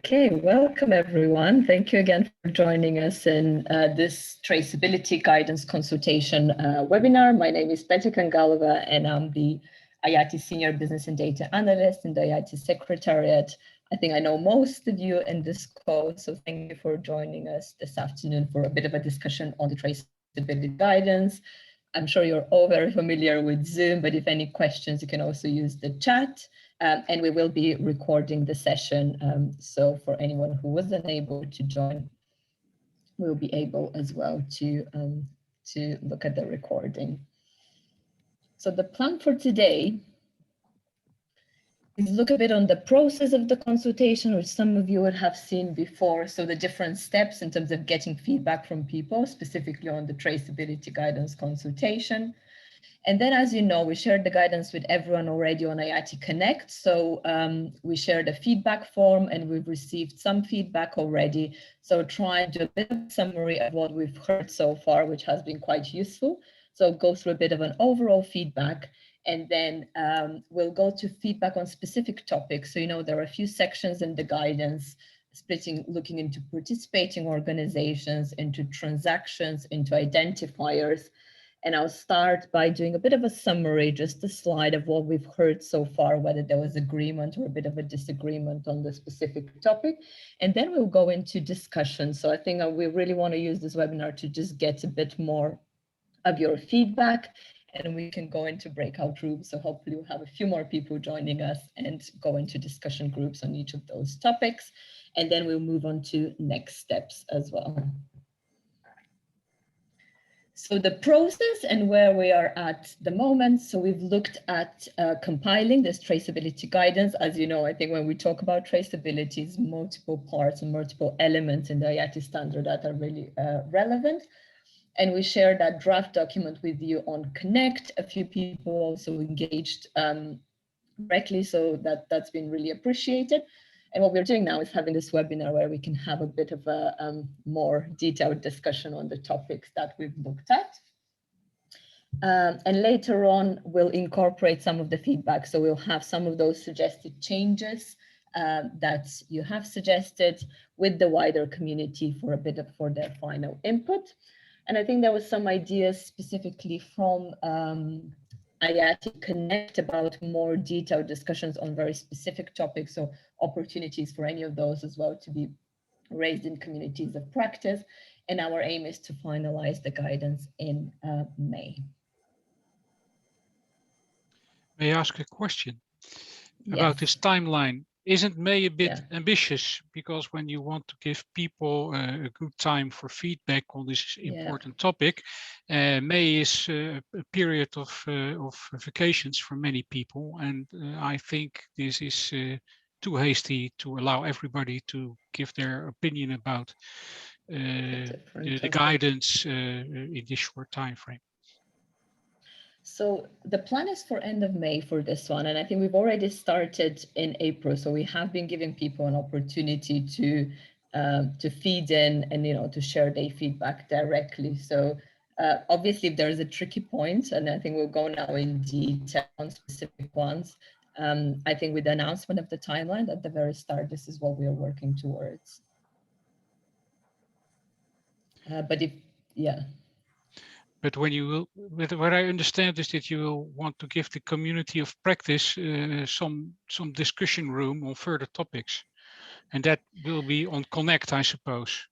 Okay, welcome everyone. Thank you again for joining us in this Traceability Guidance Consultation webinar. My name is Petra Kangalova and I'm the IATI Senior Business and Data Analyst in the IATI Secretariat. I think I know most of you in this call, so thank you for joining us this afternoon for a bit of a discussion on the traceability guidance. I'm sure you're all very familiar with Zoom, but if any questions, you can also use the chat. And we will be recording the session. So for anyone who wasn't able to join, we'll be able as well to look at the recording. So the plan for today is look a bit on the process of the consultation, which some of you would have seen before. So the different steps in terms of getting feedback from people, specifically on the traceability guidance consultation. And then, as you know, we shared the guidance with everyone already on IATI Connect. So we shared a feedback form and we've received some feedback already. So try and do a bit of a summary of what we've heard so far, which has been quite useful. So go through a bit of an overall feedback, and then we'll go to feedback on specific topics. So, you know, there are a few sections in the guidance looking into participating organizations, into transactions, into identifiers. And I'll start by doing a bit of a summary, just a slide of what we've heard so far, whether there was agreement or a bit of a disagreement on the specific topic. And then we'll go into discussion. So I think we really want to use this webinar to just get a bit more of your feedback, and we can go into breakout groups. So hopefully we'll have a few more people joining us and go into discussion groups on each of those topics. And then we'll move on to next steps as well. So the process and where we are at the moment. So we've looked at compiling this traceability guidance. As you know, I think when we talk about traceability, it's multiple parts and multiple elements in the IATI standard that are really relevant. And we shared that draft document with you on Connect. A few people also engaged directly, so that's been really appreciated. And what we're doing now is having this webinar where we can have a bit of a more detailed discussion on the topics that we've looked at. And later on, we'll incorporate some of the feedback. So we'll have some of those suggested changes that you have suggested with the wider community for their final input. And I think there was some ideas specifically from IATI Connect about more detailed discussions on very specific topics, so opportunities for any of those as well to be raised in communities of practice. And our aim is to finalize the guidance in May. May I ask a question about this timeline? Isn't May a bit ambitious? Because when you want to give people a good time for feedback on this important topic, May is a period of vacations for many people. And I think this is too hasty to allow everybody to give their opinion about the guidance in this short time frame. So the plan is for end of May for this one, and I think we've already started in April. So we have been giving people an opportunity to feed in and to share their feedback directly. So obviously, if there is a tricky point, and I think we'll go now in detail on specific ones. I think with the announcement of the timeline at the very start, this is what we are working towards. But when you will, what I understand is that you will want to give the community of practice some discussion room on further topics, and that will be on Connect, I suppose.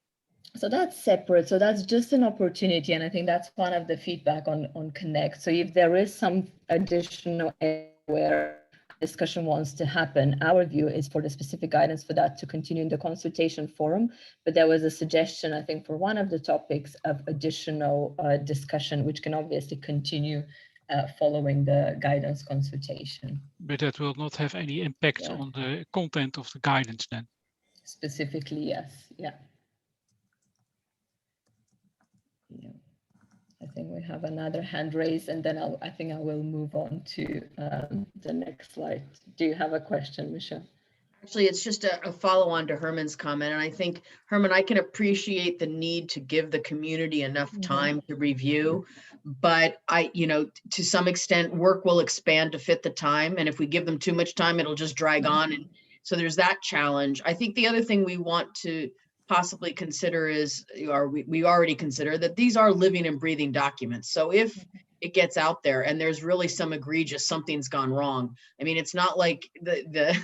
So that's separate. So that's just an opportunity, and I think that's one of the feedback on Connect. So if there is some additional area where discussion wants to happen, our view is for the specific guidance for that to continue in the consultation forum. But there was a suggestion, I think, for one of the topics of additional discussion, which can obviously continue following the guidance consultation. But that will not have any impact on the content of the guidance then? Specifically, yes. I think we have another hand raised, and then I think I will move on to the next slide. Do you have a question, Michelle? Actually, it's just a follow-on to Herman's comment. And I think, Herman, I can appreciate the need to give the community enough time to review, but to some extent, work will expand to fit the time. And if we give them too much time, it'll just drag on So there's that challenge. I think the other thing we want to possibly consider is, or we already consider that these are living and breathing documents. So if it gets out there and there's really some egregious, something's gone wrong. I mean, it's not like the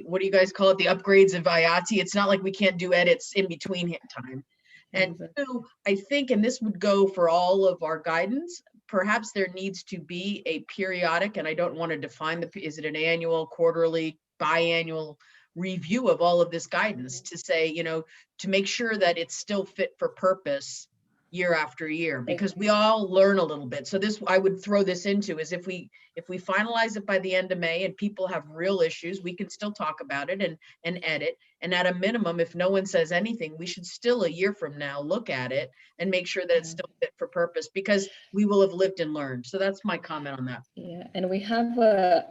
what do you guys call it? The upgrades of IATI. It's not like we can't do edits in between time. And two, I think, and this would go for all of our guidance, perhaps there needs to be a periodic, and I don't want to define is it an annual, quarterly, biannual review of all of this guidance to say, you know, to make sure that it's still fit for purpose year after year, because we all learn a little bit. So this, I would throw this into is if we finalize it by the end of May and people have real issues, we can still talk about it and edit. And at a minimum, if no one says anything, we should still a year from now look at it and make sure that it's still fit for purpose, because we will have lived and learned. So that's my comment on that. Yeah, and we have a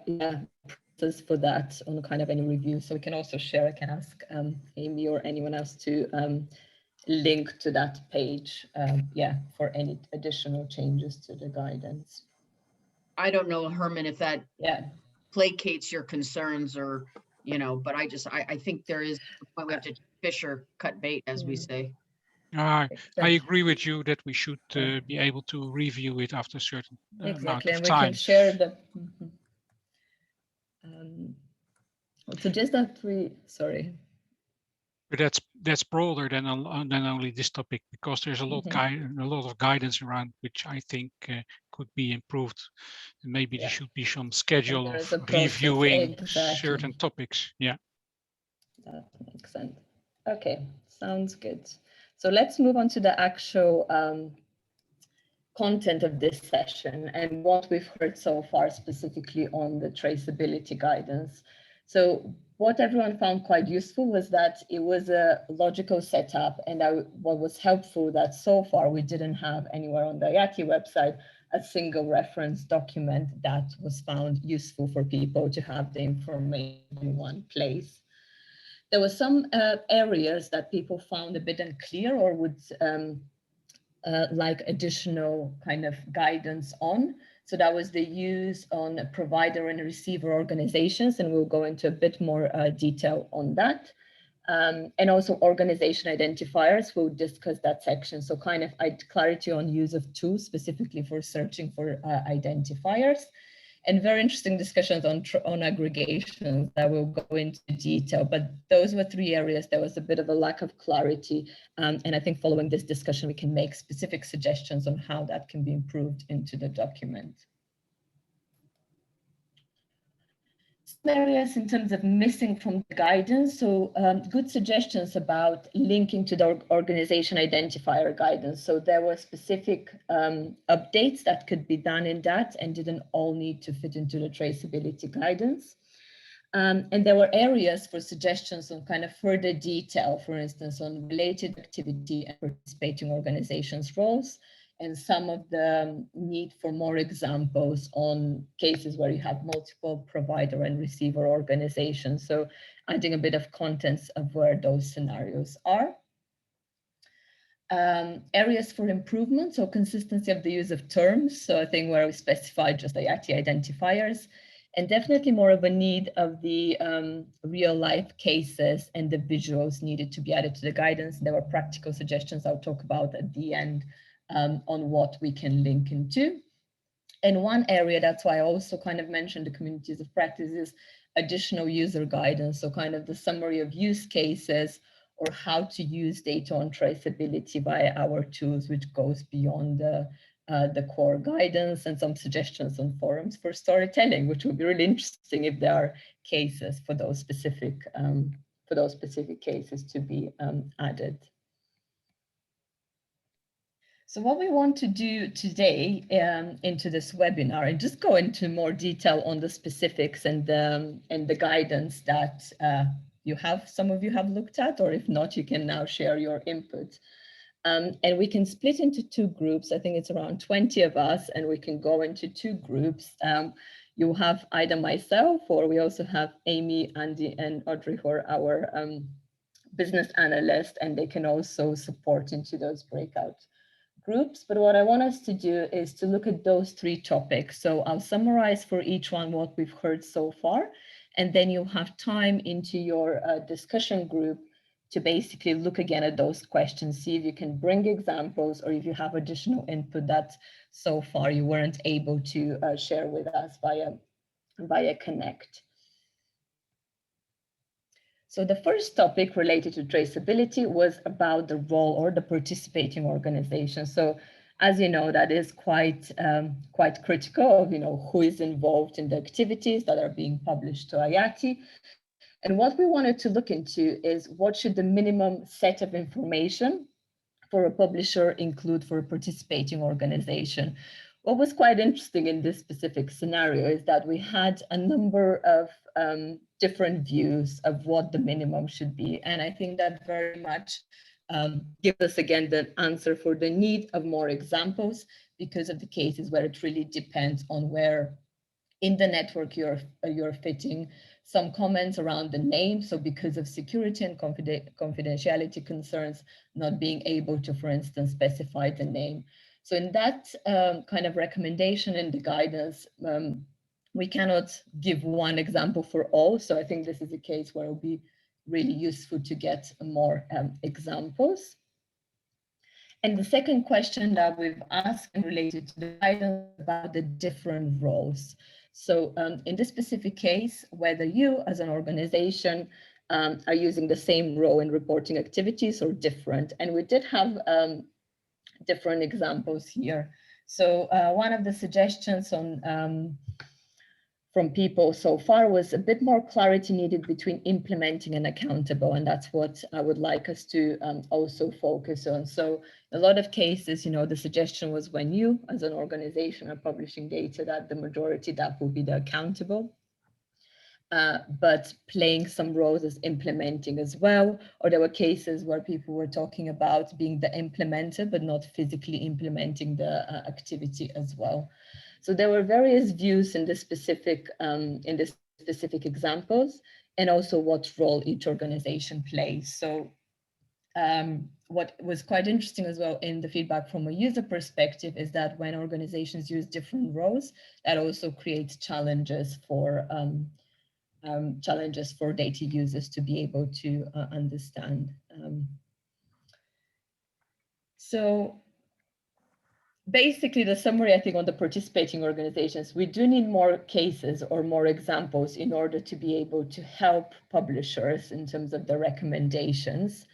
process for that on kind of any review. So we can also share. I can ask Amy or anyone else to link to that page, for any additional changes to the guidance. I don't know, Herman, if that placates your concerns or, you know, but I think there is a point we have to fish or cut bait, as we say. I agree with you that we should be able to review it after a certain amount of and time. We can share the. I would suggest that But that's broader than only this topic, because there's a lot of guidance around which I think could be improved. And maybe there should be some schedule of reviewing certain topics. Yeah, that makes sense. Okay, sounds good. So let's move on to the actual content of this session and what we've heard so far, specifically on the traceability guidance. So what everyone found quite useful was that it was a logical setup, and what was helpful that so far we didn't have anywhere on the IATI website a single reference document that was found useful for people to have the information in one place. There were some areas that people found a bit unclear or would like additional kind of guidance on. So that was the use on provider and receiver organizations, and we'll go into a bit more detail on that. And also organization identifiers, we'll discuss that section. So kind of clarity on use of tools specifically for searching for identifiers. And very interesting discussions on aggregations that will go into detail. But those were three areas. There was a bit of a lack of clarity. And I think following this discussion, we can make specific suggestions on how that can be improved into the document. Some areas in terms of missing from the guidance. So good suggestions about linking to the organization identifier guidance. So there were specific updates that could be done in that and didn't all need to fit into the traceability guidance. And there were areas for suggestions on kind of further detail, for instance, on related activity and participating organizations' roles, and some of the need for more examples on cases where you have multiple provider and receiver organizations. So adding a bit of context of where those scenarios are. Areas for improvement, so consistency of the use of terms. So I think where we specified just the IATI identifiers, and definitely more of a need of the real life cases and the visuals needed to be added to the guidance. There were practical suggestions I'll talk about at the end on what we can link into. And one area, that's why I also kind of mentioned the communities of practice, is additional user guidance. So kind of the summary of use cases or how to use data on traceability via our tools, which goes beyond the core guidance, and some suggestions on forums for storytelling, which would be really interesting if there are cases for those specific cases to be added. So what we want to do today into this webinar, and just go into more detail on the specifics and the guidance that some of you have looked at, or if not, you can now share your input. And we can split into two groups. I think it's around 20 of us, and we can go into two groups. You have either myself, or we also have Amy, Andy, and Audrey, who are our business analysts, and they can also support into those breakout groups. But what I want us to do is to look at those three topics. So I'll summarize for each one what we've heard so far, And then you have time into your discussion group to basically look again at those questions, see if you can bring examples or if you have additional input that so far you weren't able to share with us via Connect. So the first topic related to traceability was about the role or the participating organization. So as you know, that is quite critical of who is involved in the activities that are being published to IATI. And what we wanted to look into is what should the minimum set of information for a publisher include for a participating organization. What was quite interesting in this specific scenario is that we had a number of different views of what the minimum should be. And I think that very much gives us again the answer for the need of more examples because of the cases where it really depends on where in the network you're fitting. Some comments around the name. So because of security and confidentiality concerns, not being able to, for instance, specify the name. So in that kind of recommendation in the guidance, we cannot give one example for all. So I think this is a case where it will be really useful to get more examples. And the second question that we've asked related to the guidance about the different roles. So in this specific case, whether you as an organization are using the same role in reporting activities or different. And we did have different examples here. So one of the suggestions on from people so far was a bit more clarity needed between implementing and accountable. And that's what I would like us to also focus on. So a lot of cases, the suggestion was when you as an organization are publishing data that the majority that will be the accountable. But playing some roles as implementing as well. Or there were cases where people were talking about being the implementer, but not physically implementing the activity as well. So there were various views in the specific examples, and also what role each organization plays. So what was quite interesting as well in the feedback from a user perspective is that when organizations use different roles, that also creates challenges for data users to be able to understand. So basically the summary, I think, on the participating organizations, we do need more cases or more examples in order to be able to help publishers in terms of the recommendations.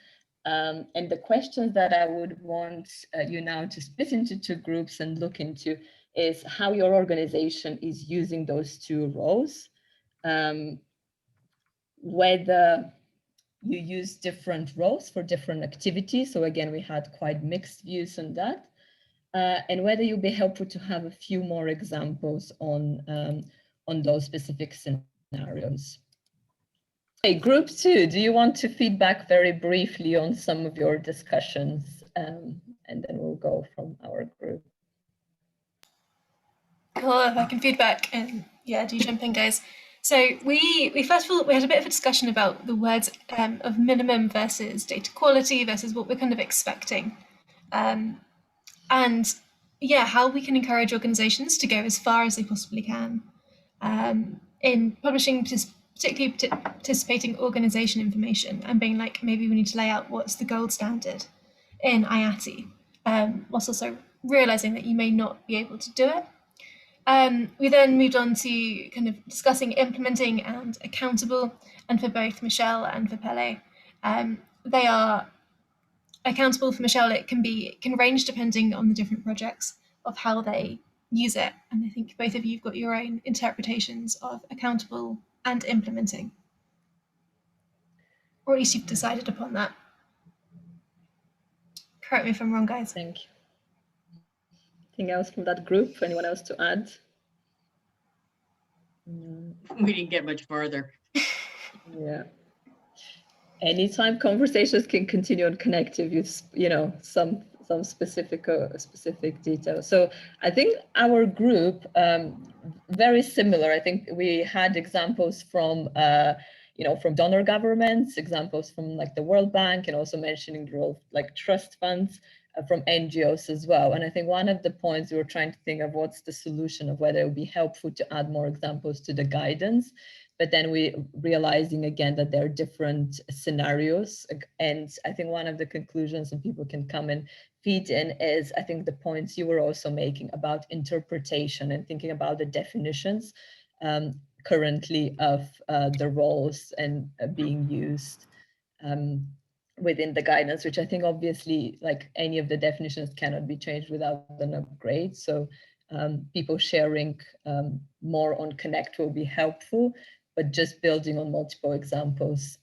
And the questions that I would want you now to split into two groups and look into is how your organization is using those two roles. Whether you use different roles for different activities. So again, we had quite mixed views on that. And whether you'll be helpful to have a few more examples on those specific scenarios. Okay, group two, do you want to feedback very briefly on some of your discussions? And then we'll go from our group. Well, if I can feedback, and yeah, do jump in, guys. So we first of all, we had a bit of a discussion about the words of minimum versus data quality versus what we're kind of expecting. And yeah, how we can encourage organizations to go as far as they possibly can in publishing particularly participating organization information and being like, maybe we need to lay out what's the gold standard in IATI, whilst also realizing that you may not be able to do it. We then moved on to kind of discussing implementing and accountable, and for both Michelle and for Pele, they are accountable. For Michelle, it can range depending on the different projects of how they use it, and I think both of you have got your own interpretations of accountable and implementing, or at least you've decided upon that. Correct me if I'm wrong, guys. Thank you. Anything else from that group? Anyone else to add? We didn't get much farther. Yeah. Anytime conversations can continue on Connect if some specific details. So I think our group very similar. I think we had examples from from donor governments, examples from like the World Bank, and also mentioning the role of like trust funds from NGOs as well. And I think one of the points we were trying to think of what's the solution of whether it would be helpful to add more examples to the guidance but then we realizing again that there are different scenarios. And I think one of the conclusions, and people can come and feed in, is I think the points you were also making about interpretation and thinking about the definitions currently of the roles and being used within the guidance, which I think obviously like any of the definitions cannot be changed without an upgrade. So people sharing more on Connect will be helpful, but just building on multiple examples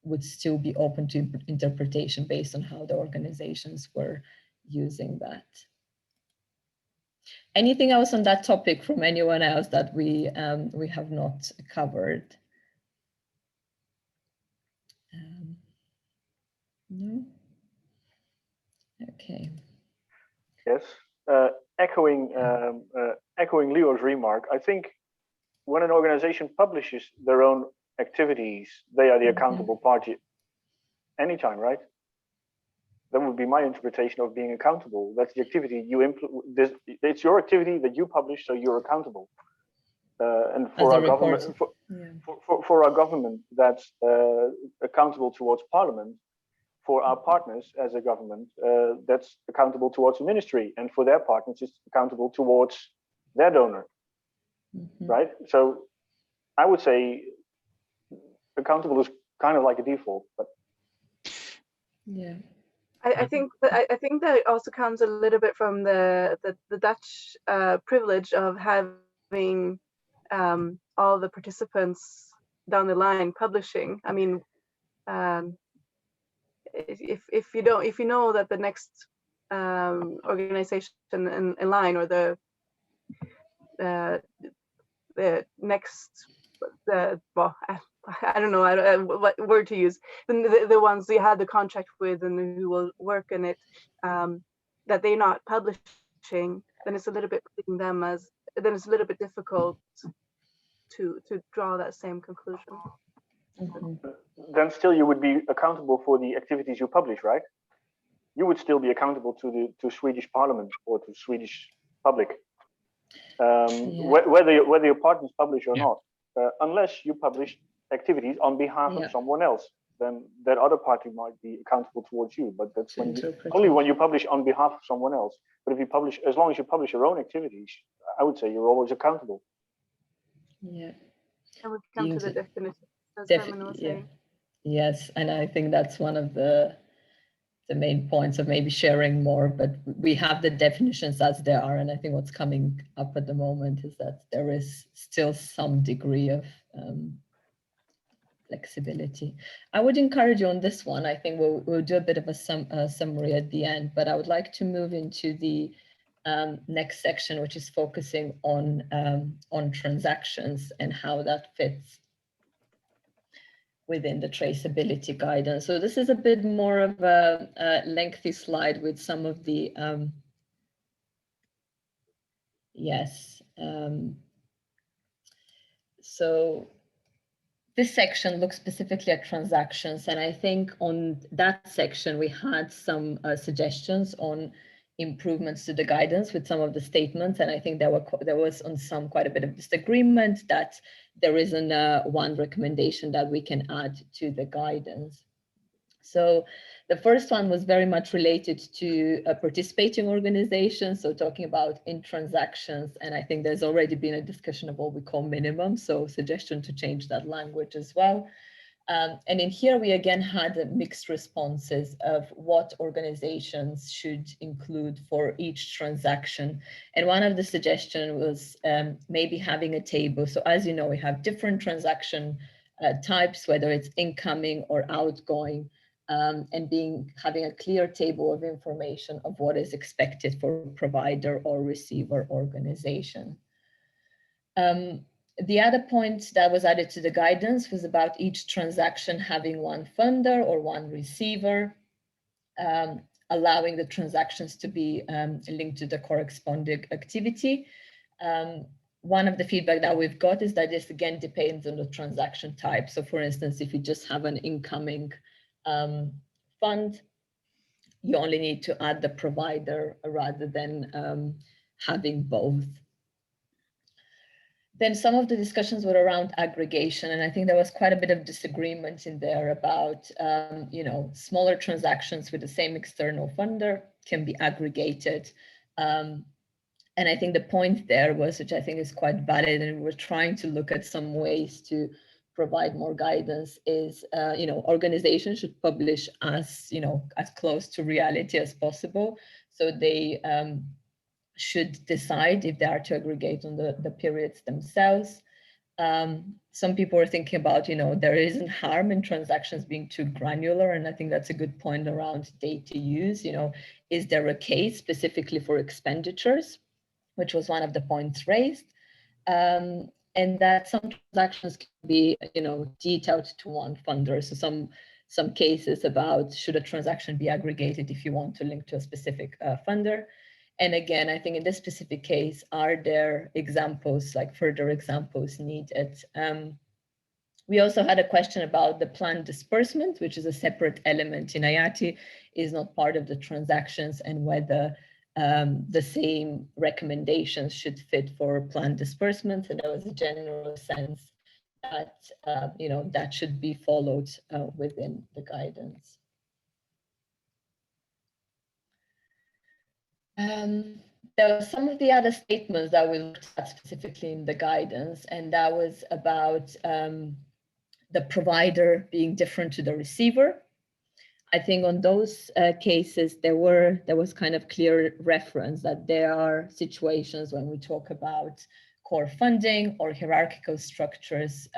would still be open to interpretation based on how the organizations were using that. Anything else on that topic from anyone else that we have not covered? No? Okay. Yes, echoing Leo's remark, I think when an organization publishes their own activities, they are the accountable party anytime, right? That would be my interpretation of being accountable. That's the activity you implement. It's your activity that you publish, so you're accountable. And for our government, for our government, that's accountable towards Parliament. For our partners as a government, that's accountable towards the ministry, and for their partners, it's accountable towards their donor, right? So I would say accountable is kind of like a default, but yeah. I think that it also comes a little bit from the Dutch privilege of having all the participants down the line publishing. I mean, if you know that the next organization in line, or the next well, I don't know what word to use, the ones you had the contract with and who will work in it, that they're not publishing, then it's a little bit putting them as, then it's a little bit difficult to draw that same conclusion. Then still you would be accountable for the activities you publish, right? You would still be accountable to Swedish Parliament or to Swedish public, whether your partners publish or not, unless you publish activities on behalf of someone else, then that other party might be accountable towards you. But that's only when you publish on behalf of someone else. But if you publish, as long as you publish your own activities, I would say you're always accountable. Yeah. And we come to the definition. Yes, and I think that's one of the main points of maybe sharing more, but we have the definitions as they are, and I think what's coming up at the moment is that there is still some degree of flexibility. I would encourage you on this one. I think we'll do a bit of a summary at the end, but I would like to move into the next section, which is focusing on transactions and how that fits within the traceability guidance. So this is a bit more of a lengthy slide with some of the, so this section looks specifically at transactions. And I think on that section, we had some suggestions on improvements to the guidance with some of the statements. And I think there was on some quite a bit of disagreement that there isn't one recommendation that we can add to the guidance. So the first one was very much related to participating organizations, so talking about in transactions, and I think there's already been a discussion of what we call minimum, so suggestion to change that language as well. And in here, we again had mixed responses of what organizations should include for each transaction. And one of the suggestions was maybe having a table. So as you know, we have different transaction types, whether it's incoming or outgoing, and having a clear table of information of what is expected for provider or receiver organization. The other point that was added to the guidance was about each transaction having one funder or one receiver, allowing the transactions to be linked to the corresponding activity. One of the feedback that we've got is that this again depends on the transaction type. So for instance, if you just have an incoming fund, you only need to add the provider rather than having both. Then some of the discussions were around aggregation, and I think there was quite a bit of disagreement in there about, you know, smaller transactions with the same external funder can be aggregated. And I think the point there was, which I think is quite valid, and we're trying to look at some ways to provide more guidance, is, you know, organizations should publish as, you know, as close to reality as possible. So they should decide if they are to aggregate on the periods themselves. Some people are thinking about, you know, there isn't harm in transactions being too granular. And I think that's a good point around data use. You know, is there a case specifically for expenditures, which was one of the points raised? And that some transactions can be, you know, detailed to one funder. So some cases about should a transaction be aggregated if you want to link to a specific funder. And again, I think in this specific case, are there examples, like further examples needed? We also had a question about the planned disbursement, which is a separate element in IATI, is not part of the transactions, and whether the same recommendations should fit for planned disbursement. And there was a general sense that, you know, that should be followed within the guidance. There were some of the other statements that we looked at specifically in the guidance, and that was about the provider being different to the receiver. I think on those cases, there was kind of clear reference that there are situations when we talk about core funding or hierarchical structures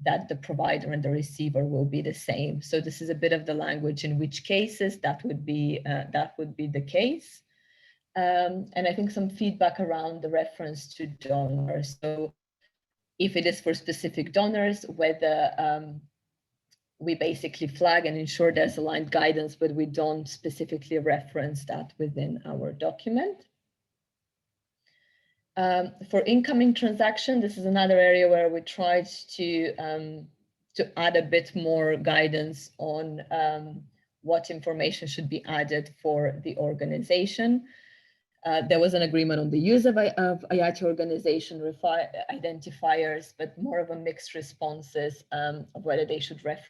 that the provider and the receiver will be the same. So this is a bit of the language in which cases that would be the case. And I think some feedback around the reference to donors. So if it is for specific donors, whether we basically flag and ensure there's aligned guidance, but we don't specifically reference that within our document. For incoming transaction, this is another area where we tried to add a bit more guidance on what information should be added for the organization. There was an agreement on the use of IATI organization identifiers, but more of a mixed responses of whether they should reference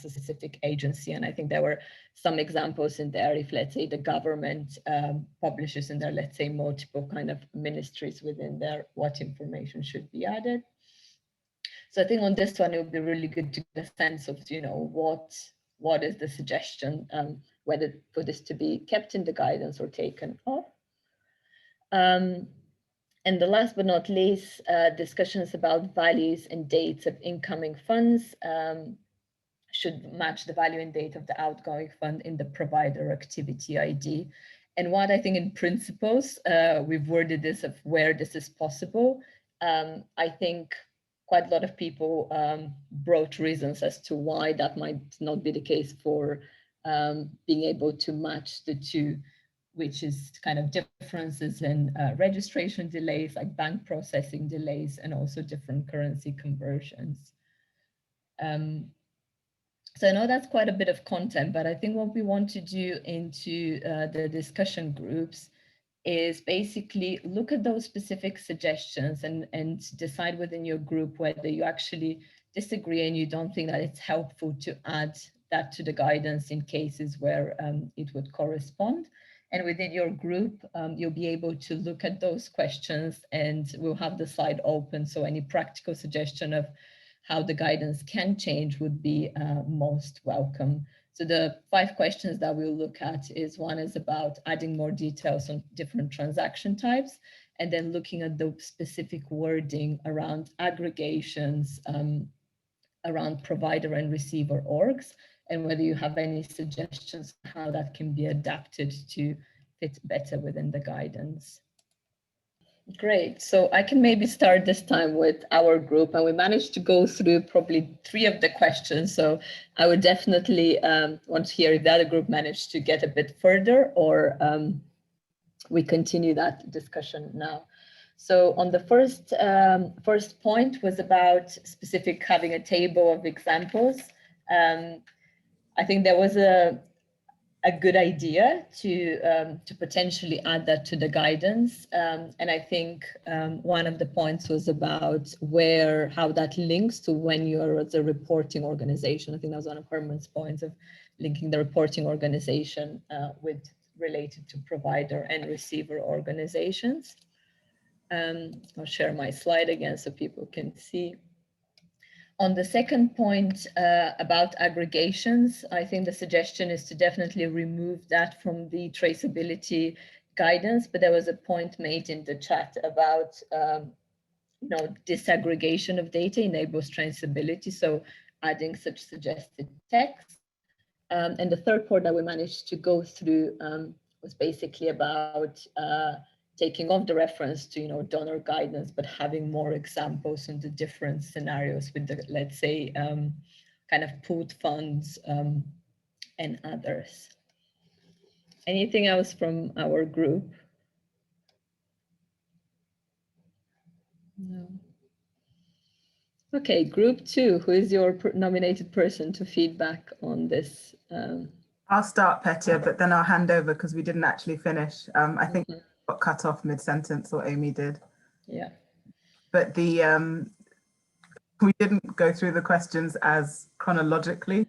a specific agency. And I think there were some examples in there. If, let's say, the government publishes in there, let's say, multiple kind of ministries within there, what information should be added. So I think on this one, it would be really good to get a sense of, you know, what is the suggestion, whether for this to be kept in the guidance or taken off. And the last but not least, discussions about values and dates of incoming funds should match the value and date of the outgoing fund in the provider activity ID. And what I think in principles, we've worded this of where this is possible. I think quite a lot of people brought reasons as to why that might not be the case for being able to match the two, which is kind of differences in registration delays, like bank processing delays, and also different currency conversions. So I know that's quite a bit of content, but I think what we want to do into the discussion groups is basically look at those specific suggestions and decide within your group whether you actually disagree and you don't think that it's helpful to add that to the guidance in cases where it would correspond. And within your group, you'll be able to look at those questions, and we'll have the slide open. So any practical suggestion of how the guidance can change would be most welcome. So the 5 questions that we'll look at is, one is about adding more details on different transaction types, and then looking at the specific wording around aggregations, around provider and receiver orgs, and whether you have any suggestions how that can be adapted to fit better within the guidance. Great, so I can maybe start this time with our group, and we managed to go through probably 3 of the questions. So I would definitely want to hear if the other group managed to get a bit further, or we continue that discussion now. So on the first point was about specific having a table of examples. I think there was a good idea to potentially add that to the guidance. And I think one of the points was about how that links to when you're the reporting organization. I think that was one of Herman's points of linking the reporting organization with related to provider and receiver organizations. I'll share my slide again so people can see. On the second point about aggregations, I think the suggestion is to definitely remove that from the traceability guidance, but there was a point made in the chat about disaggregation of data enables traceability, so adding such suggested text. And the third point that we managed to go through was basically about taking off the reference to donor guidance, but having more examples in the different scenarios with the, let's say, kind of pooled funds and others. Anything else from our group? No. Okay, group 2, who is your nominated person to feedback on this? I'll start, Petya, but then I'll hand over because we didn't actually finish. I think got cut off mid-sentence, or Amy did. Yeah. But we didn't go through the questions as chronologically.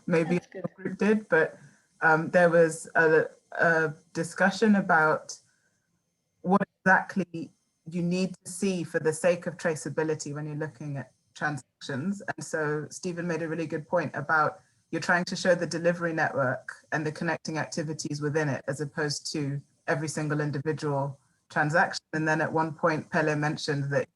Maybe the group did, but there was a discussion about what exactly you need to see for the sake of traceability when you're looking at transactions. And so Stephen made a really good point about you're trying to show the delivery network and the connecting activities within it, as opposed to every single individual transaction. And then at one point, Pelle mentioned that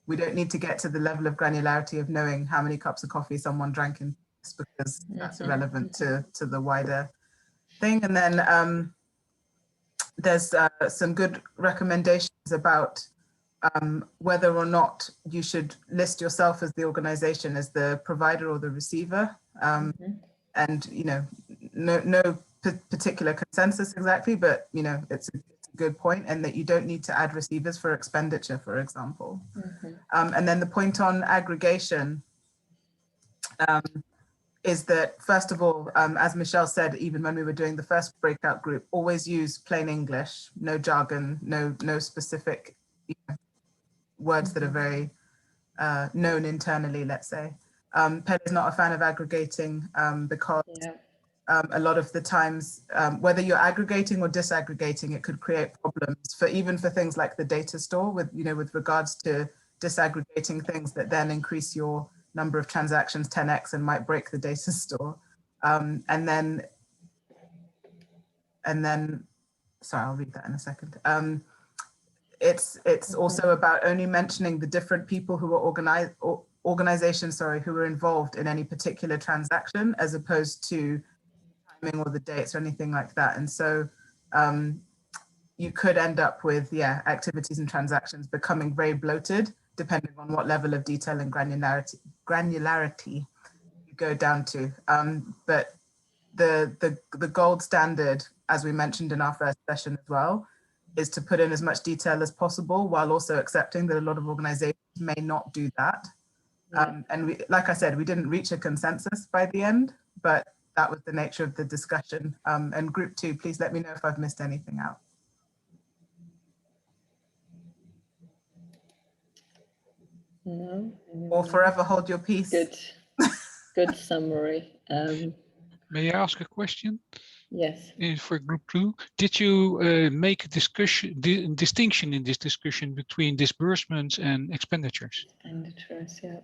we don't need to get to the level of granularity of knowing how many cups of coffee someone drank in this, because that's irrelevant to the wider thing. And then there's some good recommendations about whether or not you should list yourself as the organization as the provider or the receiver. And no particular consensus exactly, but it's a good point, and that you don't need to add receivers for expenditure, for example. And then the point on aggregation is that, first of all, as Michelle said, even when we were doing the first breakout group, always use plain English, no jargon, no specific words that are very known internally, let's say. Pelle is not a fan of aggregating because a lot of the times, whether you're aggregating or disaggregating, it could create problems even for things like the data store with regards to disaggregating things that then increase your number of transactions 10x and might break the data store. And then, sorry, I'll read that in a second. It's also about only mentioning the different people who are organizations, who were involved in any particular transaction, as opposed to timing or the dates or anything like that. And so you could end up with, activities and transactions becoming very bloated, depending on what level of detail and granularity you go down to. But the gold standard, as we mentioned in our first session as well, is to put in as much detail as possible, while also accepting that a lot of organizations may not do that. And we, like I said, we didn't reach a consensus by the end, but that was the nature of the discussion. And group 2, please let me know if I've missed anything out. No. Or forever hold your peace. Good summary. May I ask a question? Yes. For group 2, did you make a distinction in this discussion between disbursements and expenditures? Expenditures, yeah.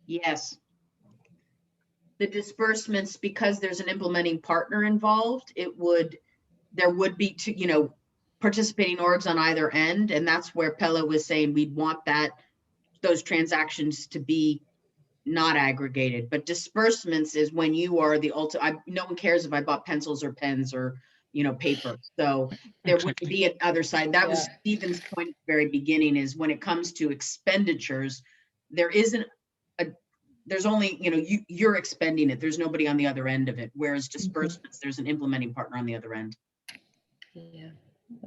Yes. The disbursements, because there's an implementing partner involved, there would be participating orgs on either end, and that's where Pelle was saying we'd want those transactions to be not aggregated. But disbursements is when you are the ultimate. No one cares if I bought pencils or pens or paper. So there would be another side. That was Stephen's point at the very beginning, is when it comes to expenditures, there's only you're expending it. There's nobody on the other end of it. Whereas disbursements, there's an implementing partner on the other end. Yeah,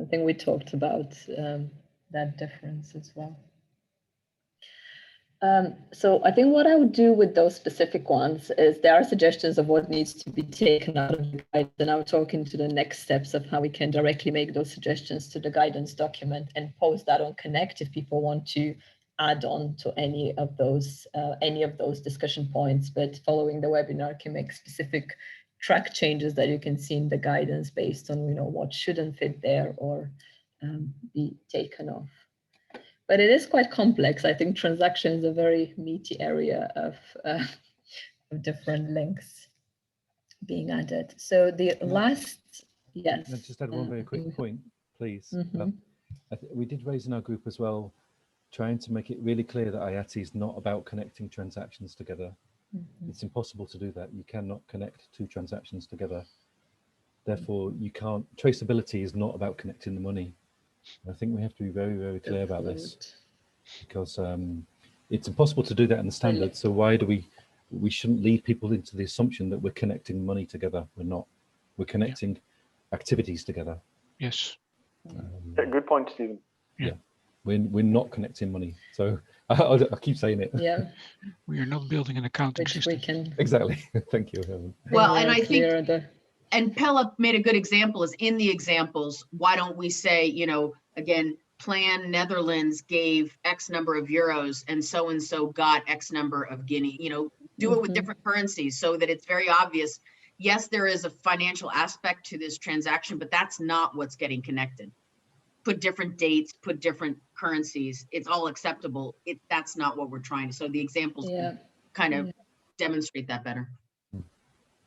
I think we talked about that difference as well. So I think what I would do with those specific ones is there are suggestions of what needs to be taken out of the guidance, and I'm talking to the next steps of how we can directly make those suggestions to the guidance document and post that on Connect if people want to add on to any of those discussion points. But following the webinar can make specific track changes that you can see in the guidance based on what shouldn't fit there or be taken off. But it is quite complex. I think transaction is a very meaty area of different links being added. So the last, yes. Can I just add one very quick point, please? We did raise in our group as well, trying to make it really clear that IATI is not about connecting transactions together. It's impossible to do that. You cannot connect two transactions together. Therefore, you can't. Traceability is not about connecting the money. I think we have to be very, very clear about this, because it's impossible to do that in the standard. So why do we shouldn't lead people into the assumption that we're connecting money together. We're not. We're connecting activities together. Yes. Good point, Stephen. Yeah. We're not connecting money. So I keep saying it. Yeah. We are not building an accounting system. We can. Exactly. Thank you, Helen. Well, and I think, and Pella made a good example, is in the examples, why don't we say, again, Plan Netherlands gave X number of euros and so got X number of guinea, do it with different currencies so that it's very obvious. Yes, there is a financial aspect to this transaction, but that's not what's getting connected. Put different dates, put different currencies. It's all acceptable. That's not what we're trying to. So the examples kind of demonstrate that better.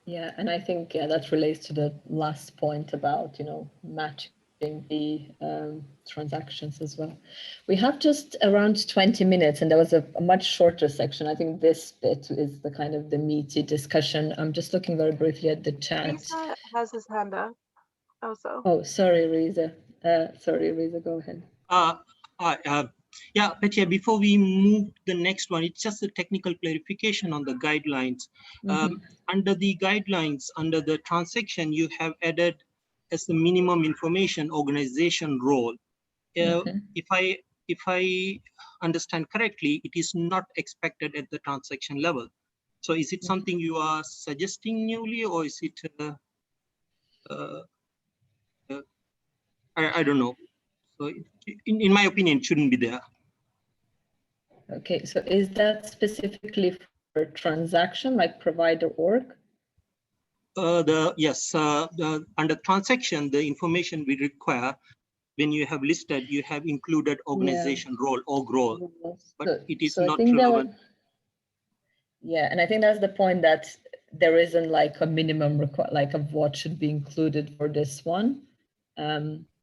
Yeah, and I think that relates to the last point about matching the transactions as well. We have just around 20 minutes, and there was a much shorter section. I think this bit is the kind of the meaty discussion. I'm just looking very briefly at the chat. Lisa has his hand up also. Oh, sorry, Riza. Go ahead. Yeah, Petia, before we move to the next one, it's just a technical clarification on the guidelines. Under the guidelines, under the transaction, you have added as the minimum information organization role. If I understand correctly, it is not expected at the transaction level. So is it something you are suggesting newly, or is it, I don't know. So in my opinion, it shouldn't be there. Okay, so is that specifically for transaction, like provider org? Yes, under transaction, the information we require, when you have listed, you have included organization role, org role, but it is not relevant. Yeah, and I think that's the point, that there isn't like a minimum like of what should be included for this one.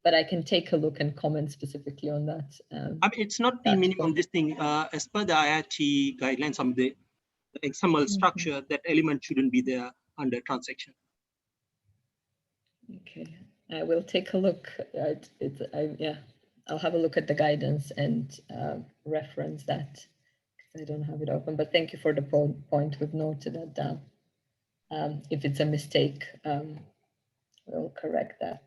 But I can take a look and comment specifically on that. I mean, it's not the minimum this thing, as per the IATI guidelines on the XML structure, that element shouldn't be there under transaction. Okay, I will take a look at it. I'll have a look at the guidance and reference that, because I don't have it open, but thank you for the point. We've noted that down. If it's a mistake, we'll correct that.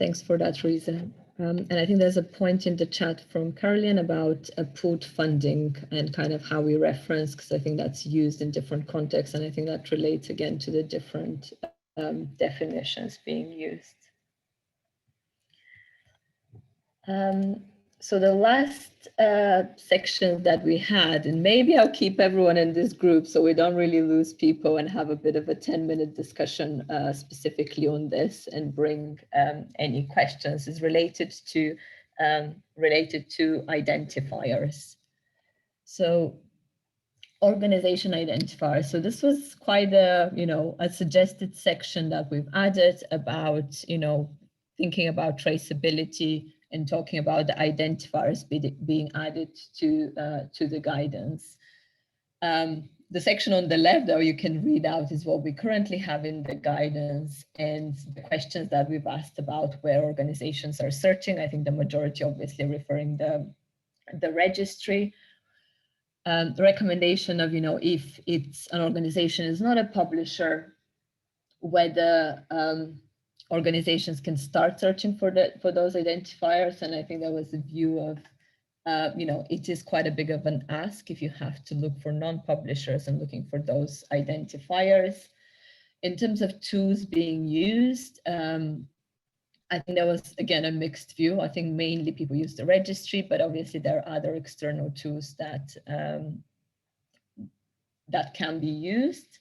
Thanks for that, Riza. And I think there's a point in the chat from Caroline about pooled funding and kind of how we reference, because I think that's used in different contexts, and I think that relates again to the different definitions being used. So the last section that we had, and maybe I'll keep everyone in this group so we don't really lose people and have a bit of a 10-minute discussion specifically on this and bring any questions, is related to identifiers. So organization identifier. So this was quite a suggested section that we've added about thinking about traceability and talking about the identifiers being added to the guidance. The section on the left, though, you can read out, is what we currently have in the guidance and the questions that we've asked about where organizations are searching. I think the majority obviously referring the registry. The recommendation of, if it's an organization is not a publisher, whether organizations can start searching for those identifiers. And I think there was a view of, it is quite a big of an ask if you have to look for non-publishers and looking for those identifiers. In terms of tools being used, I think there was, again, a mixed view. I think mainly people use the registry, but obviously there are other external tools that can be used.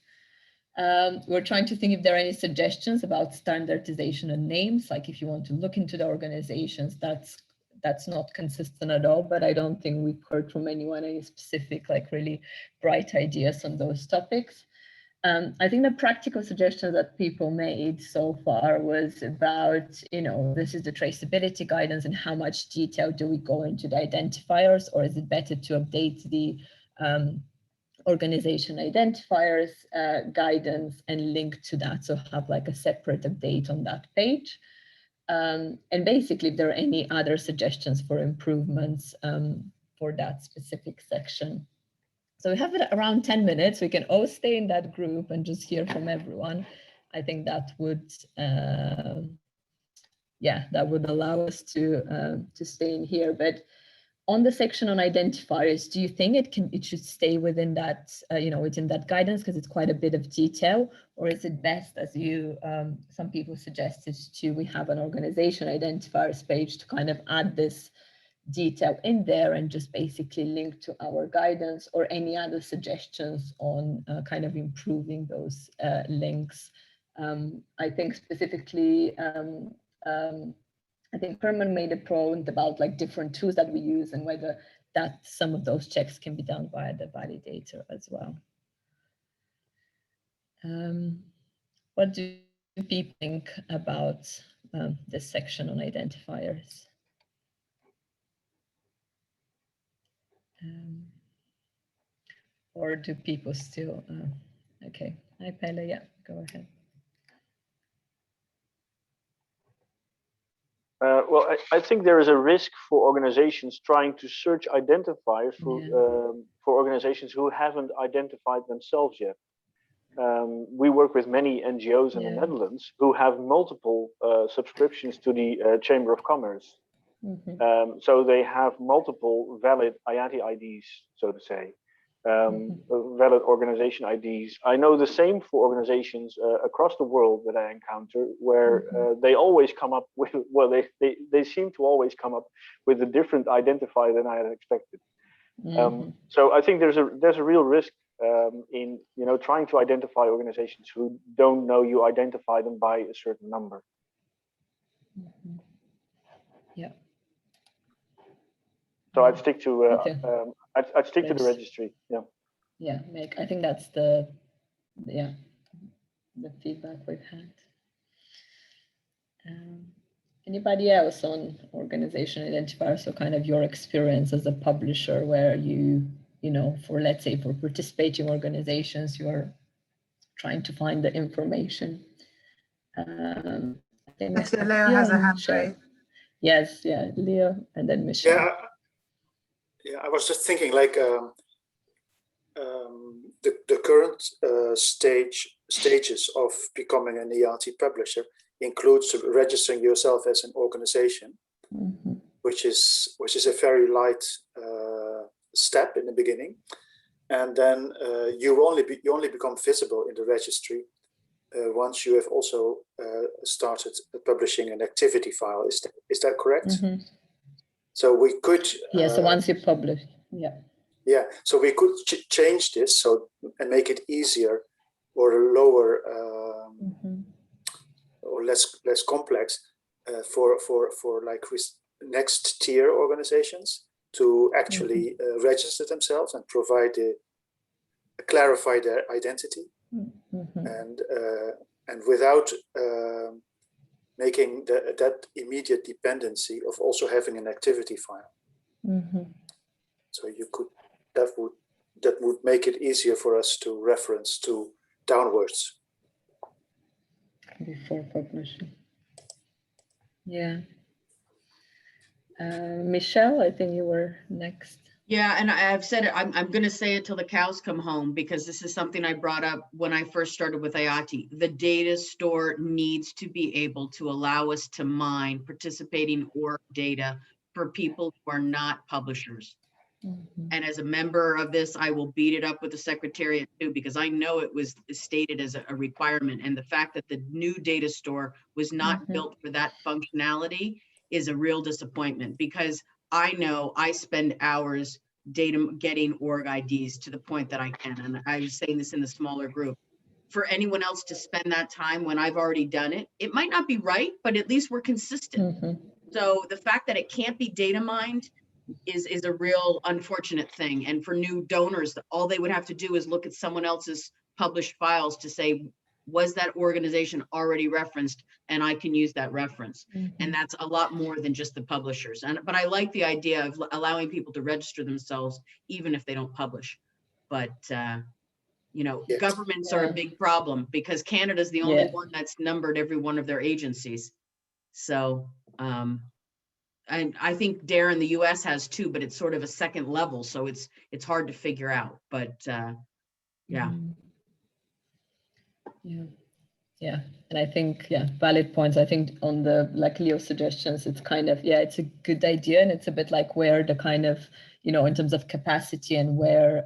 We're trying to think if there are any suggestions about standardization and names, like if you want to look into the organizations, that's not consistent at all, but I don't think we've heard from anyone any specific, like really bright ideas on those topics. I think the practical suggestion that people made so far was about, this is the traceability guidance and how much detail do we go into the identifiers, or is it better to update the organization identifiers guidance and link to that, so have like a separate update on that page. And basically, if there are any other suggestions for improvements for that specific section. So we have it around 10 minutes. We can all stay in that group and just hear from everyone. I think that would, that would allow us to stay in here. But on the section on identifiers, do you think it should stay within that, within that guidance, because it's quite a bit of detail, or is it best, as some people suggested, we have an organization identifiers page to kind of add this detail in there and just basically link to our guidance, or any other suggestions on kind of improving those links? I think specifically, I think Herman made a point about like different tools that we use and whether that some of those checks can be done via the validator as well. What do people think about this section on identifiers? Or do people still, okay, hi Pelle, yeah, go ahead. Well, I think there is a risk for organizations trying to search identifiers for organizations who haven't identified themselves yet. We work with many NGOs in the Netherlands who have multiple subscriptions to the Chamber of Commerce. So they have multiple valid IATI IDs, so to say, valid organization IDs. I know the same for organizations across the world that I encounter, where they always come up with, well, they seem to always come up with a different identifier than I had expected. So I think there's a real risk in trying to identify organizations who don't know you identify them by a certain number. Yeah. So I'd stick to I'd stick to the registry. Yeah. Yeah, I think that's the feedback we've had. Anybody else on organization identifier? So kind of your experience as a publisher, where for, let's say, for participating organizations, you're trying to find the information. I think Leo has a hand raised. Yes, yeah, Leo, and then Michelle. Yeah, I was just thinking, like the current stages of becoming an IATI publisher includes registering yourself as an organization, which is a very light step in the beginning, and then you only become visible in the registry once you have also started publishing an activity file. Is that correct? So we could. So once you publish, yeah. So we could change this and make it easier or lower or less complex for like next tier organizations to actually register themselves and clarify their identity, and without making that immediate dependency of also having an activity file. So you could, that would make it easier for us to reference to downwards. Before publishing. Yeah. Michelle, I think you were next. Yeah, and I've said it, I'm going to say it till the cows come home, because this is something I brought up when I first started with IATI. The data store needs to be able to allow us to mine participating org data for people who are not publishers. And as a member of this, I will beat it up with the Secretariat too, because I know it was stated as a requirement. And the fact that the new data store was not built for that functionality is a real disappointment, because I know I spend hours data getting org IDs to the point that I can. And I was saying this in the smaller group. For anyone else to spend that time when I've already done it, it might not be right, but at least we're consistent. So the fact that it can't be data mined is a real unfortunate thing. And for new donors, all they would have to do is look at someone else's published files to say, was that organization already referenced, and I can use that reference. And that's a lot more than just the publishers. But I like the idea of allowing people to register themselves even if they don't publish. But you know, Yes. governments are a big problem, because Canada's the only one that's numbered every one of their agencies. So and I think DARE in the US has too, but it's sort of a second level, so it's hard to figure out. But yeah. Yeah, and I think, valid points. I think on the, like Leo suggestions, it's kind of, it's a good idea, and it's a bit like where the kind of, you know, in terms of capacity and where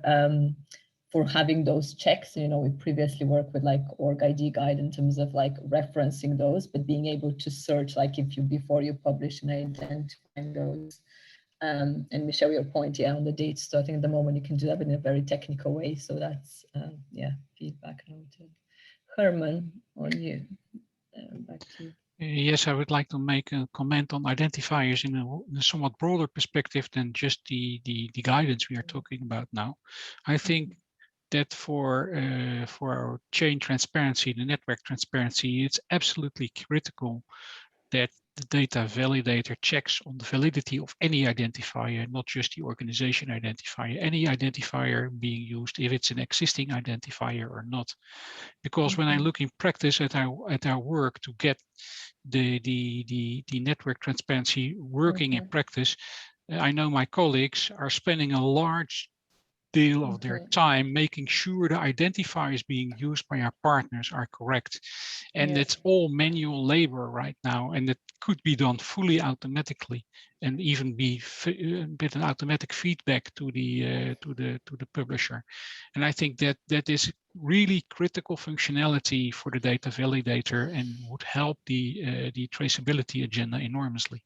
for having those checks, you know, we previously worked with like org ID guide in terms of like referencing those, but being able to search, like if you, before you publish and identifying those. And Michelle, your point, on the dates. So I think at the moment you can do that in a very technical way. So that's, feedback noted. Herman, on you. Back to you. Yes, I would like to make a comment on identifiers in a somewhat broader perspective than just the guidance we are talking about now. I think that for our chain transparency, the network transparency, it's absolutely critical that the data validator checks on the validity of any identifier, not just the organization identifier, any identifier being used, if it's an existing identifier or not. Because when I look in practice at our work to get the network transparency working in practice, I know my colleagues are spending a large deal of their time making sure the identifiers being used by our partners are correct. And it's all manual labor right now, and it could be done fully automatically, and even be with an automatic feedback to the publisher. And I think that is really critical functionality for the data validator, and would help the traceability agenda enormously.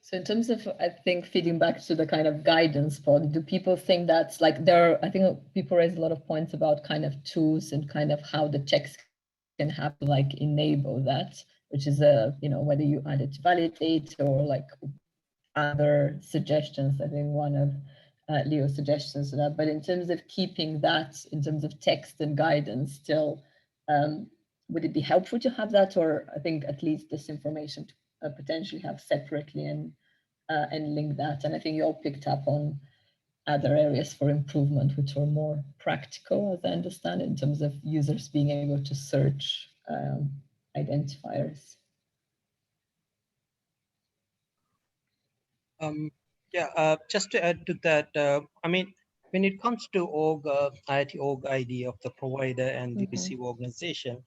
So in terms of, I think, feeding back to the kind of guidance part, do people think that's like I think people raise a lot of points about kind of tools and kind of how the checks can have to like enable that, which is you know, whether you add it to validate or like other suggestions. I think one of Leo's suggestions to that. But in terms of keeping that, in terms of text and guidance still, would it be helpful to have that, or I think at least this information to potentially have separately and link that? And I think you all picked up on other areas for improvement, which are more practical, as I understand it, in terms of users being able to search identifiers. Just to add to that, I mean, when it comes to IATI org ID of the provider and the receiver organization,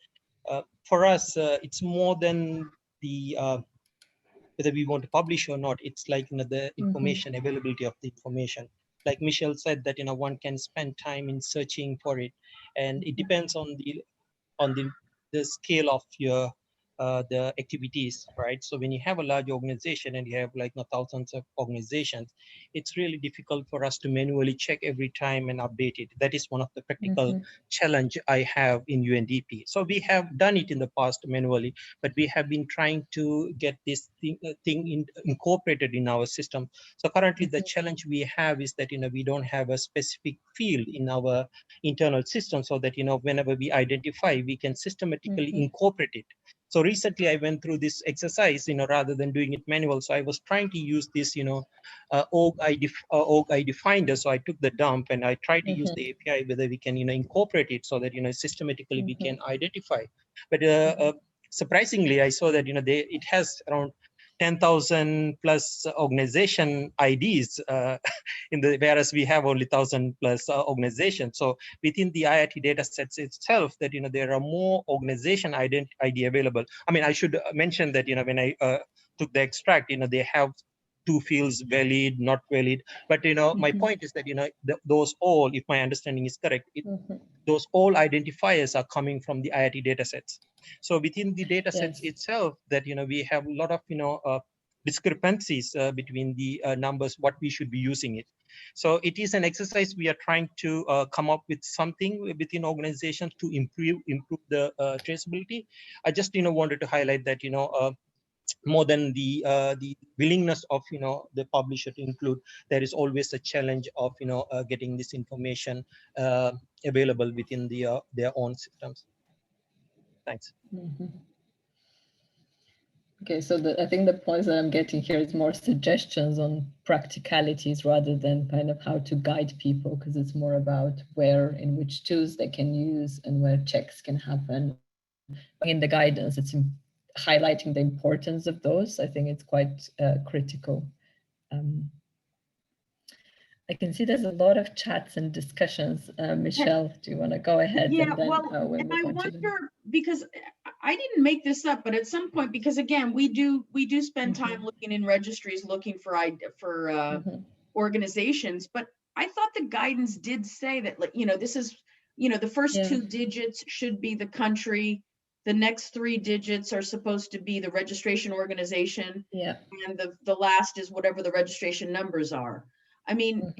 for us, it's more than the whether we want to publish or not. It's like, you know, the information availability of the information. Like Michelle said, that, you know, one can spend time in searching for it, and it depends on the scale of your the activities, right? So when you have a large organization and you have like thousands of organizations, it's really difficult for us to manually check every time and update it. That is one of the practical challenge I have in UNDP. So we have done it in the past manually, but we have been trying to get this thing incorporated in our system. So currently the challenge we have is that, you know, we don't have a specific field in our internal system, so that, you know, whenever we identify, we can systematically incorporate it. So recently I went through this exercise, you know, rather than doing it manual. So I was trying to use this, you know, org ID finder. So I took the dump and I tried to use the API, whether we can, you know, incorporate it so that, you know, systematically we can identify. But surprisingly, I saw that, you know, it has around 10,000 plus organization IDs whereas we have only 1,000 plus organizations. So within the IATI data sets itself, that there are more organization ID available. I mean, I should mention that when I took the extract, they have 2 fields, valid, not valid. But my point is that those all, if my understanding is correct, those all identifiers are coming from the IATI data sets. So within the data sets itself, that we have a lot of discrepancies between the numbers, what we should be using it. So it is an exercise we are trying to come up with something within organizations to improve the traceability. I just wanted to highlight that more than the willingness of the publisher to include, there is always a challenge of getting this information available within their own systems. Thanks. Okay, so I think the points that I'm getting here is more suggestions on practicalities rather than kind of how to guide people, because it's more about where, in which tools they can use and where checks can happen. In the guidance, it's highlighting the importance of those. I think it's quite critical. I can see there's a lot of chats and discussions. Michelle, do you want to go ahead? Yeah, and then, well, and I wonder, because I didn't make this up, but at some point, because again, we do spend time looking in registries, looking for organizations, but I thought the guidance did say that, this is, the first 2 digits should be the country. The next 3 digits are supposed to be the registration organization. And the last is whatever the registration numbers are. I mean,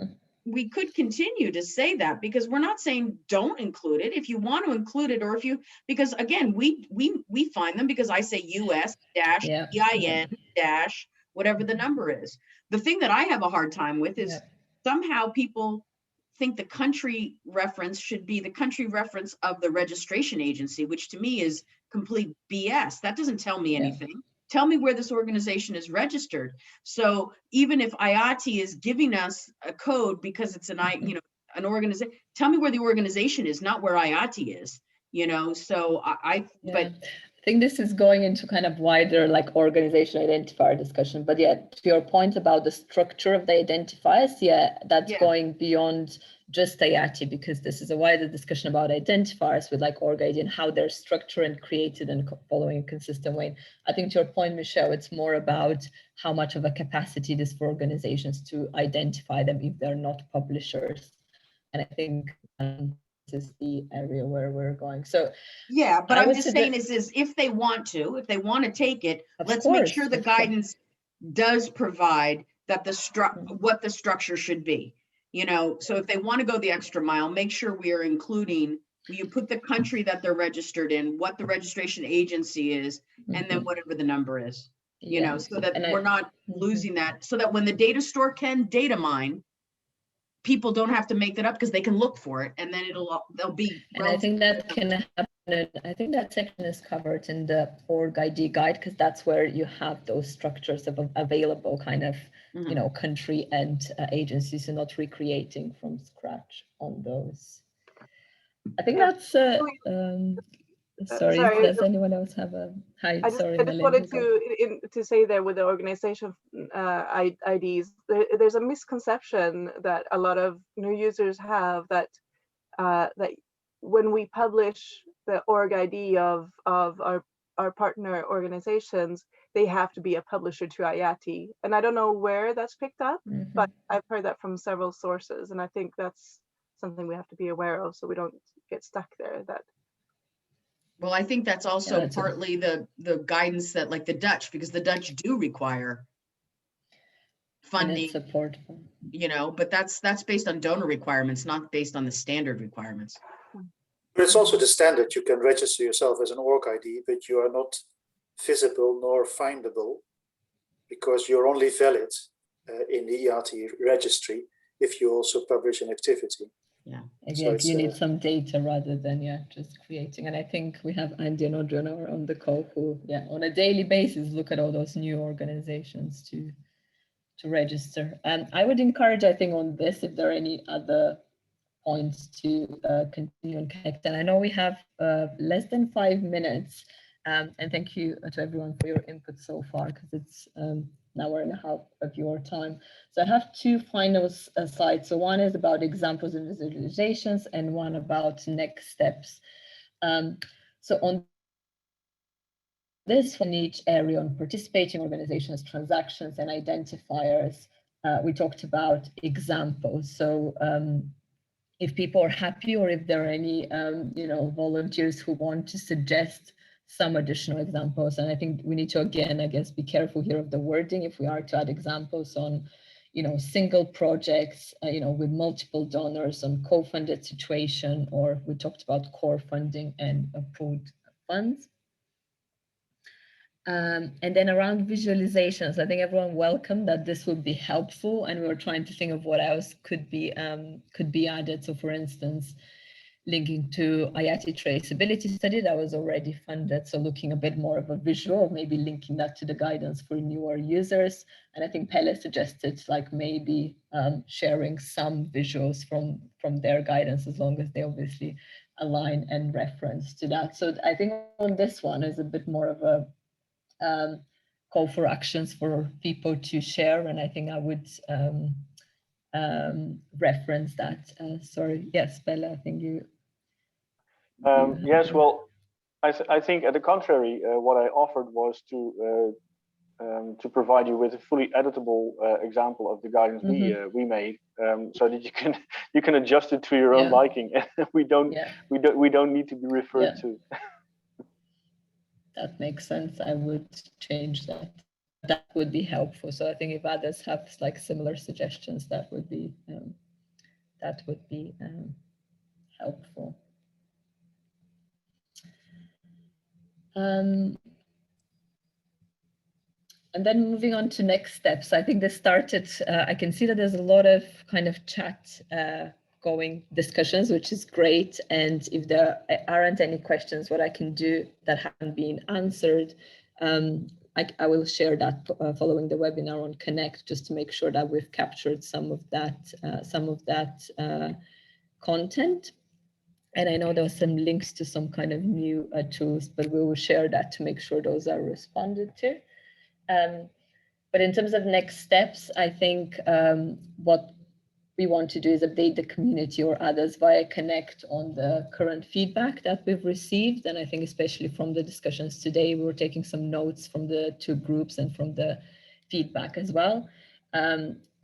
we could continue to say that, because we're not saying don't include it. If you want to include it, or if you, because again, we find them because I say US dash EIN dash whatever the number is. The thing that I have a hard time with is somehow people think the country reference should be the country reference of the registration agency, which to me is complete BS. That doesn't tell me anything. Tell me where this organization is registered. So even if IATI is giving us a code because it's an organization, tell me where the organization is, not where IATI is. So but I think this is going into kind of wider like organization identifier discussion. But to your point about the structure of the identifiers, that's going beyond just IATI, because this is a wider discussion about identifiers with like org ID and how they're structured and created and following a consistent way. I think to your point, Michelle, it's more about how much of a capacity it is for organizations to identify them if they're not publishers. And I think this is the area where we're going. So but I'm just saying is if they want to take it, let's make sure the guidance does provide that what the structure should be. So if they want to go the extra mile, make sure we are including, you put the country that they're registered in, what the registration agency is, and then whatever the number is, so that we're not losing that, so that when the data store can data mine, people don't have to make that up because they can look for it, and then they'll be. And I think that can happen. I think that section is covered in the org ID guide, because that's where you have those structures of available kind of, country and agencies, and not recreating from scratch on those. I think that's. Sorry, does anyone else have a hi? I just wanted to say there with the organization IDs, there's a misconception that a lot of new users have that that when we publish the org ID of our partner organizations, they have to be a publisher to IATI. And I don't know where that's picked up, but I've heard that from several sources. And I think that's something we have to be aware of, so we don't get stuck there. Well, I think that's also partly the guidance that, like the Dutch, because the Dutch do require funding support, but that's based on donor requirements, not based on the standard requirements. But it's also the standard. You can register yourself as an org ID, but you are not visible nor findable, because you're only valid in the IATI registry if you also publish an activity. So you need some data rather than just creating. And I think we have Andy and Audrey on the call who on a daily basis look at all those new organizations to register. And I would encourage, I think, on this, if there are any other points to continue on Connect. And I know we have less than 5 minutes. And thank you to everyone for your input so far, because it's an hour and a half of your time. So I have two final slides. So one is about examples and visualizations, and one about next steps. So on this, in each area on participating organizations, transactions, and identifiers, we talked about examples. So if people are happy, or if there are any volunteers who want to suggest some additional examples. And I think we need to, again, I guess, be careful here of the wording if we are to add examples on single projects, with multiple donors, on co-funded situation, or we talked about core funding and approved funds. And then around visualizations, I think everyone welcomed that this would be helpful, and we were trying to think of what else could be added. So, for instance, linking to IATI traceability study that was already funded. So looking a bit more of a visual, maybe linking that to the guidance for newer users. And I think Pelle suggested like maybe sharing some visuals from their guidance, as long as they obviously align and reference to that. So I think on this one is a bit more of a call for actions for people to share. And I think I would reference that. Sorry, yes, Pelle, I think you. Yes, well, I think at the contrary, what I offered was to provide you with a fully editable example of the guidance we made, so that you can adjust it to your own liking. we don't need to be referred to. That makes sense. I would change that. That would be helpful. So I think if others have like similar suggestions, that would be helpful. And then moving on to next steps. I think this started, I can see that there's a lot of kind of chat going discussions, which is great. And if there aren't any questions, what I can do that haven't been answered, I will share that following the webinar on Connect, just to make sure that we've captured some of that content. And I know there were some links to some kind of new tools, but we will share that to make sure those are responded to. But in terms of next steps, I think what we want to do is update the community or others via Connect on the current feedback that we've received. And I think especially from the discussions today, we were taking some notes from the two groups and from the feedback as well.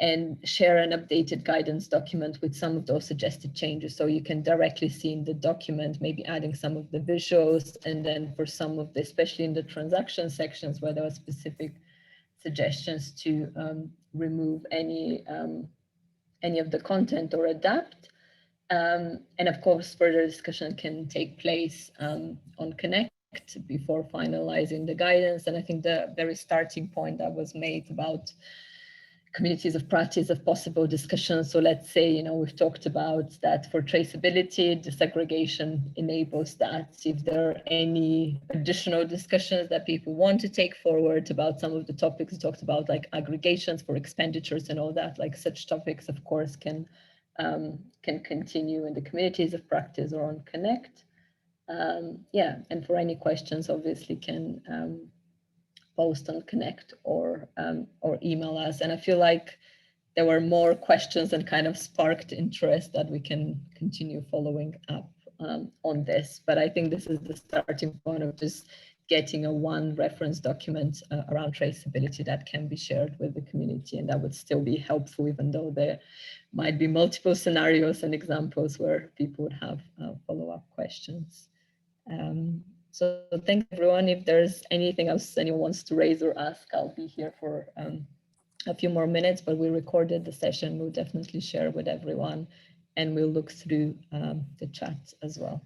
And share an updated guidance document with some of those suggested changes. So you can directly see in the document, maybe adding some of the visuals, and then for some of the, especially in the transaction sections where there are specific suggestions to remove any of the content or adapt. And of course, further discussion can take place on Connect before finalizing the guidance. And I think the very starting point that was made about communities of practice of possible discussion. So let's say, we've talked about that for traceability, disaggregation enables that. If there are any additional discussions that people want to take forward about some of the topics we talked about, like aggregations for expenditures and all that, like such topics, of course, can continue in the communities of practice or on Connect. And for any questions, obviously can post on Connect or email us. And I feel like there were more questions and kind of sparked interest that we can continue following up on this. But I think this is the starting point of just getting a one reference document around traceability that can be shared with the community. And that would still be helpful, even though there might be multiple scenarios and examples where people would have follow-up questions. So thanks everyone. If there's anything else anyone wants to raise or ask, I'll be here for a few more minutes, but we recorded the session. We'll definitely share with everyone, and we'll look through the chat as well.